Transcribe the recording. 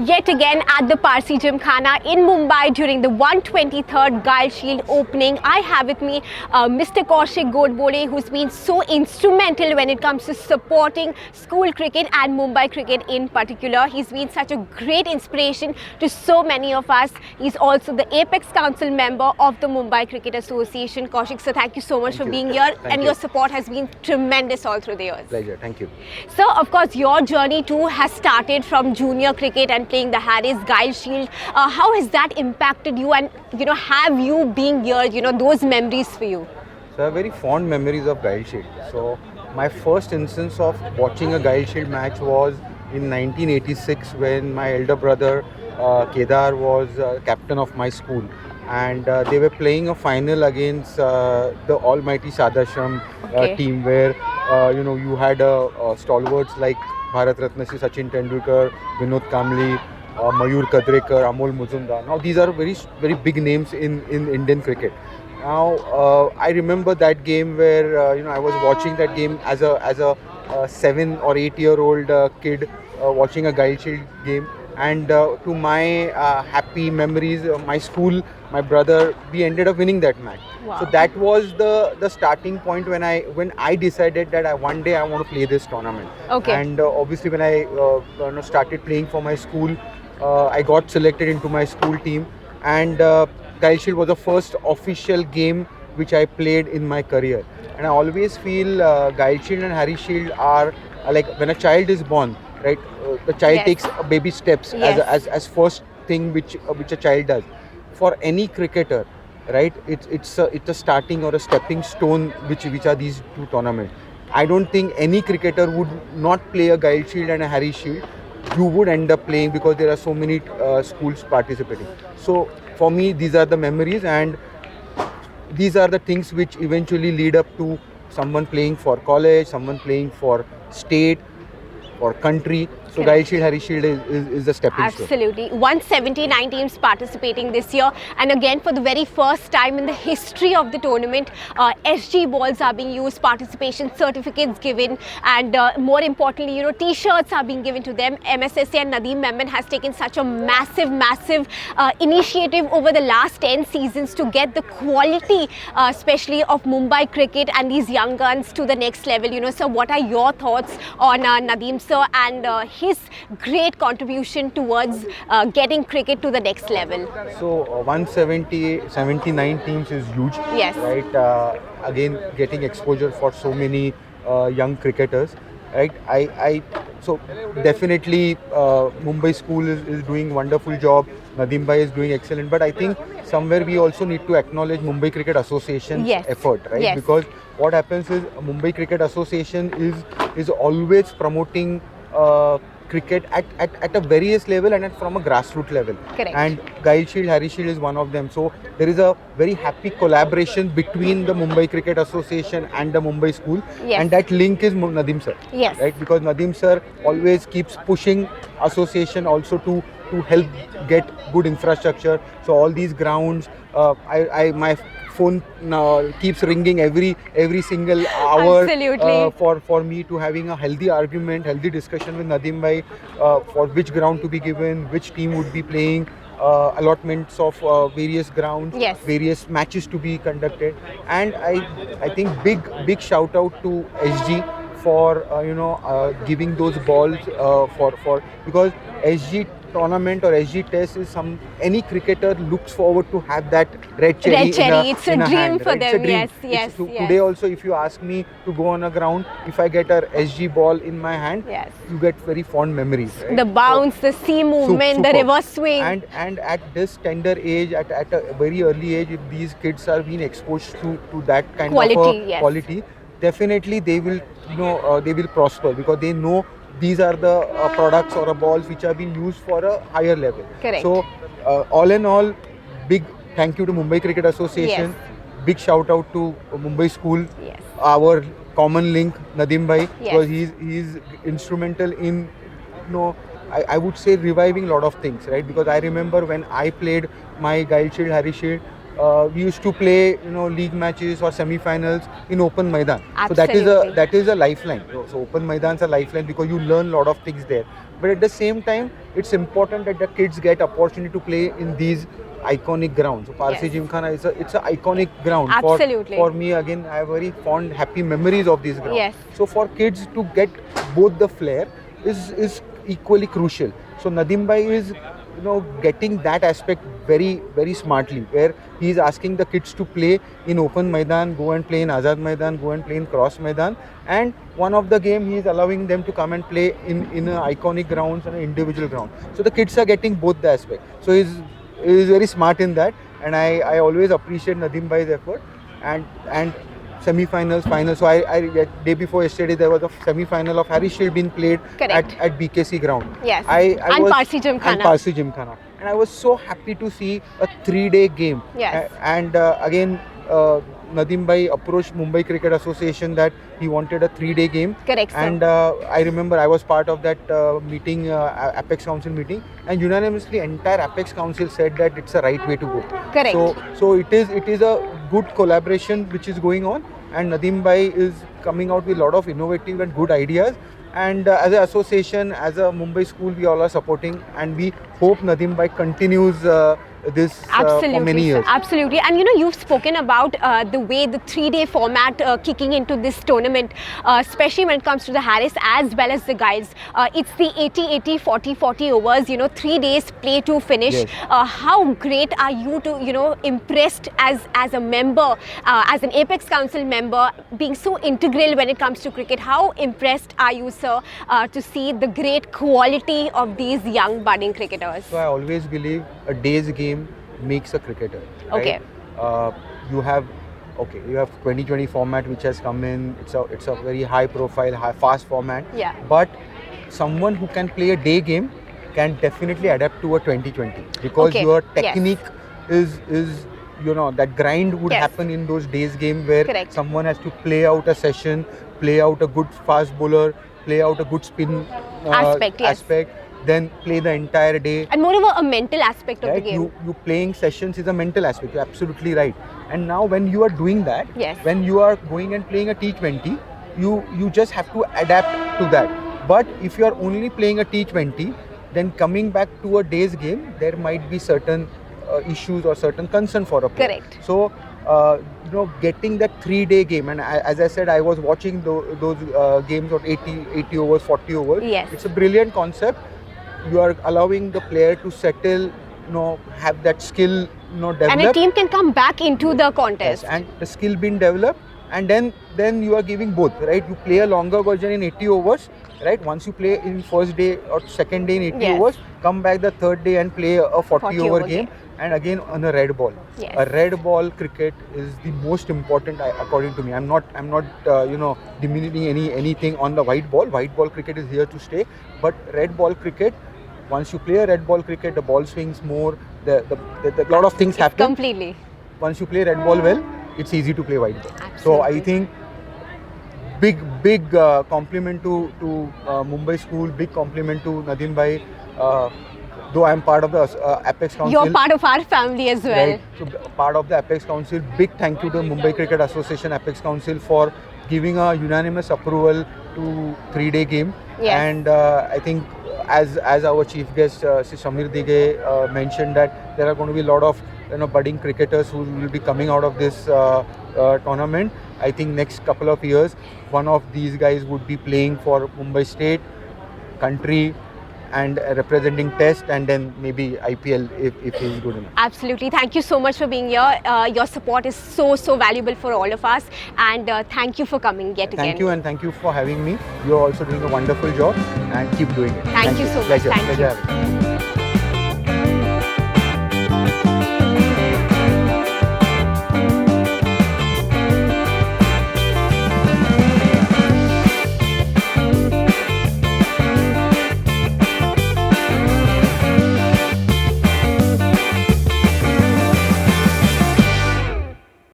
yet again at the Parsi Gymkhana in Mumbai during the 123rd Giles Shield opening. I have with me Mr. Kaushik Godbole, who's been so instrumental when it comes to supporting school cricket and Mumbai cricket in particular. He's been such a great inspiration to so many of us. He's also the Apex Council member of the Mumbai Cricket Association. Kaushik, sir, thank you so much for being here, and your support has been tremendous all through the years. Pleasure, thank you. So, of course, your journey too has started from junior cricket and playing the Harris Giles Shield. How has that impacted you, and have you being here, those memories for you? So I have very fond memories of Giles Shield. So my first instance of watching a Giles Shield match was in 1986 when my elder brother Kedar was captain of my school, and they were playing a final against the almighty Sadashram team, where you had stalwarts like Bharat Ratna Shri Sachin Tendulkar, Vinod Kamli, Mayur Kadrekar, Amol Muzumdar. Now these are very, very big names in Indian cricket. Now I remember that game where I was watching that game as a 7 or 8 year old kid watching a Giles Shield game, and to my happy memories, my school, my brother, we ended up winning that match. Wow. So that was the starting point when I decided that one day I want to play this tournament. Okay. And obviously when I started playing for my school, I got selected into my school team, and Giles Shield was the first official game which I played in my career. And I always feel Giles Shield and Harris Shield are like when a child is born, right? The child takes baby steps as first thing which a child does. For any cricketer, right? It's a starting or a stepping stone which are these two tournaments. I don't think any cricketer would not play a Giles Shield and a Harris Shield. You would end up playing because there are so many schools participating. So for me, these are the memories, and these are the things which eventually lead up to someone playing for college, someone playing for state, for country. So Giles Shield, Harris Shield is the stepping stone. Absolutely. 179 teams participating this year, and again for the very first time in the history of the tournament, SG balls are being used, participation certificates given, and more importantly, t-shirts are being given to them. MSSA and Nadeem Memon has taken such a massive initiative over the last 10 seasons to get the quality, especially of Mumbai cricket and these young guns to the next level. So what are your thoughts on Nadeem sir and his great contribution towards getting cricket to the next level? So 79 teams is huge. Yes. Right. Again, getting exposure for so many young cricketers. Right. So definitely Mumbai school is doing wonderful job. Nadeem bhai is doing excellent. But I think somewhere we also need to acknowledge Mumbai Cricket Association's effort, right? Yes. Because what happens is Mumbai Cricket Association is always promoting cricket at a various level and from a grassroots level. Correct. And Giles Shield, Harris Shield is one of them. So there is a very happy collaboration between the Mumbai Cricket Association and the Mumbai school. Yes. And that link is Nadeem sir. Yes. Right? Because Nadeem sir always keeps pushing association also to help get good infrastructure. So all these grounds, my phone now keeps ringing every single hour. Absolutely. For me to having a healthy argument, healthy discussion with Nadeem bhai for which ground to be given, which team would be playing, allotments of various grounds, various matches to be conducted. And I think big shout out to SG for giving those balls for because SG tournament or SG test is any cricketer looks forward to have that red cherry. It's a dream for them. Yes. Today also, if you ask me to go on a ground, if I get a SG ball in my hand, you get very fond memories. Right? The bounce, the sea movement, the reverse swing. And at this tender age, at a very early age, if these kids are being exposed to that kind of quality, definitely they will prosper because they know these are the products or balls which are being used for a higher level. Correct. So all in all, big thank you to Mumbai Cricket Association. Big shout out to Mumbai School. Yes. Our common link, Nadeem bhai, because Yes. he's instrumental in I would say reviving a lot of things, right? Because I remember when I played my Giles Shield, Harris Shield, we used to play, league matches or semi-finals in open maidan. Absolutely. So that is a lifeline. So open maidans are lifeline because you learn a lot of things there. But at the same time, it's important that the kids get opportunity to play in these iconic grounds. So Parsi Yes. Gymkhana it's an iconic ground. Absolutely. For me, again, I have very fond, happy memories of this ground. Yes. So for kids to get both the flair is equally crucial. So Nadim Bhai is getting that aspect very, very smartly, where he is asking the kids to play in open maidan, go and play in Azad Maidan, go and play in cross maidan, and one of the game he is allowing them to come and play in iconic grounds and an individual ground. So the kids are getting both the aspect. So he's very smart in that, and I always appreciate Nadim Bhai's effort. And semi-finals, finals. So I day before yesterday there was a semi-final of Harry Shield being played Correct. at BKC ground. Yes. And Parsi Gymkhana. And Parsi Gymkhana. And I was so happy to see a 3-day game. Yes. And again, Nadim Bhai approached Mumbai Cricket Association that he wanted a 3-day game. Correct, sir. And I remember I was part of that meeting, Apex Council meeting, and unanimously entire Apex Council said that it's the right way to go. Correct. So it is a good collaboration which is going on, and Nadim Bhai is coming out with a lot of innovative and good ideas. And as an association, as a Mumbai school, we all are supporting, and we hope Nadim Bhai continues this for many years. Absolutely. And you've spoken about the way the 3-day format kicking into this tournament, especially when it comes to the Harris as well as the Giles. It's the 80-80, 40-40 overs, 3 days play to finish. Yes. How great are you to, impressed as a member, as an Apex Council member, being so integral when it comes to cricket? How impressed are you, sir, to see the great quality of these young budding cricketers? So I always believe a day's game makes a cricketer. Right? Okay. You have 2020 format which has come in. It's a very high profile, fast format. Yeah. But someone who can play a day game can definitely adapt to a 2020 because Okay. your Yes. technique is that grind would Yes. happen in those days game where Correct. someone has to play out a session, play out a good fast bowler, play out a good spin Aspect, yes. then play the entire day. And moreover, a mental aspect of the Right? game. You playing sessions is a mental aspect. You're absolutely right. And now when you are doing that, Yes. when you are going and playing a T20, you just have to adapt to that. But if you are only playing a T20, then coming back to a day's game, there might be certain issues or certain concern for a player. Correct. So getting that 3-day game, and as I said, I was watching those games of 80 overs, 40 overs. Yes. It's a brilliant concept. You are allowing the player to settle, have that skill, develop. And a team can come back into the Yes, contest. and the skill being developed, and then you are giving both, right? You play a longer version in 80 overs, right? Once you play in first day or second day in 80 Yes. overs, come back the third day and play a 40 over over game, game. and again on a red ball. Yes. A red ball cricket is the most important, according to me. I'm not diminishing anything on the white ball. White ball cricket is here to stay, but red ball cricket. Once you play a red ball cricket, the ball swings more. The lot of things happen. Completely. Once you play red ball well, it's easy to play white ball. So I Absolutely. think big compliment to Mumbai school. Big compliment to Nadim Bhai. Though I am part of the Apex Council. You're part of our family as well. Right. So part of the Apex Council. Big thank you to Mumbai Cricket Association Apex Council for giving a unanimous approval to 3-day game. Yes. And I think as our chief guest Sri Samir Dige mentioned that there are going to be a lot of budding cricketers who will be coming out of this tournament. I think next couple of years, one of these guys would be playing for Mumbai State, country, and representing Test, and then maybe IPL if he's good enough. Absolutely. Thank you so much for being here. Your support is so valuable for all of us, and thank you for coming yet again. Thank you, and thank you for having me. You're also doing a wonderful job, and keep doing it. Thank you so much. Pleasure. Thank Pleasure you. having you.